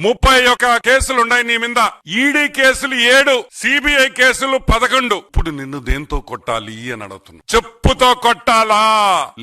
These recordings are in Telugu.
31 కేసులు ఉన్నాయి నీ మీద. ఈడీ కేసులు 7, సిబిఐ కేసులు 11. ఇప్పుడు నిన్ను దేంతో కొట్టాలి అని అడుగుతున్నా. చెప్పుతో కొట్టాలా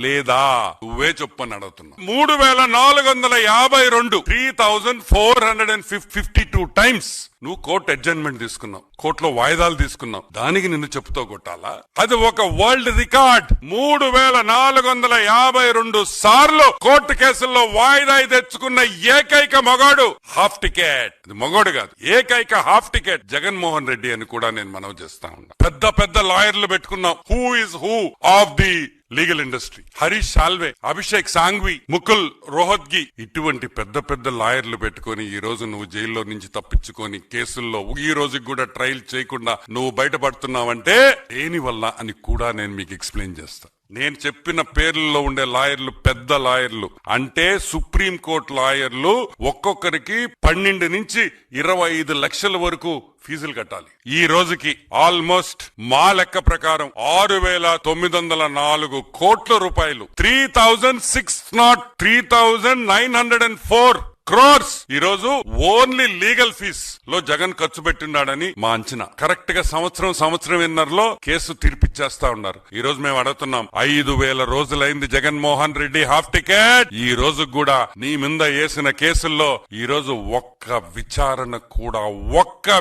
లేదా నువ్వే చెప్పని అడుగుతున్నా. 3452 3452 టైమ్స్ నువ్వు కోర్టు అడ్జర్న్మెంట్ తీసుకున్నావు, కోర్టులో వాయిదాలు తీసుకున్నావు. దానికి నిన్ను చెప్పుతో కొట్టాలా? అది ఒక వరల్డ్ రికార్డ్. 3452 సార్లు కోర్టు కేసుల్లో వాయిదా తెచ్చుకున్న ఏకైక మగాడు హాఫ్ టికెట్. ఇది మగోడు కాదు, ఏకైక హాఫ్ టికెట్ జగన్మోహన్ రెడ్డి అని కూడా నేను మనవి చేస్తా ఉన్నా. పెద్ద పెద్ద లాయర్లు పెట్టుకున్నావు. Who is who of the legal industry? Harish Salve, Abhishek Sanghvi, Mukul Rohatgi, ఇటువంటి పెద్ద పెద్ద లాయర్లు పెట్టుకుని ఈ రోజు నువ్వు జైల్లో నుంచి తప్పించుకొని కేసుల్లో ఈ రోజుకి కూడా ట్రయల్ చేయకుండా నువ్వు బయటపడుతున్నావంటే దేని వల్ల అని కూడా నేను మీకు ఎక్స్ప్లెయిన్ చేస్తా. నేను చెప్పిన పేర్లలో ఉండే లాయర్లు పెద్ద లాయర్లు అంటే సుప్రీం కోర్టు లాయర్లు ఒక్కొక్కరికి 12 నుంచి 25 లక్షల వరకు ఫీజులు కట్టాలి. ఈ రోజుకి ఆల్మోస్ట్ మా లెక్క ప్రకారం 6904 కోట్ల రూపాయలు, 3904 crores ఈ రోజు ఓన్లీ లీగల్ ఫీజ్ లో జగన్ ఖర్చు పెట్టిన్నాడని మా అంచనా. కరెక్ట్ గా సంవత్సరంన్నరలో కేసు తీర్పిచ్చేస్తా ఉన్నారు. ఈ రోజు మేము అడుగుతున్నాం, 5000 రోజులైంది జగన్మోహన్ రెడ్డి హాఫ్ టికెట్. ఈ రోజు కూడా నీ మీద వేసిన కేసుల్లో ఈ రోజు ఒక్క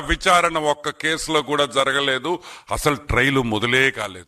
విచారణ ఒక్క కేసులో కూడా జరగలేదు. అసలు ట్రయల్ మొదలే కాలేదు.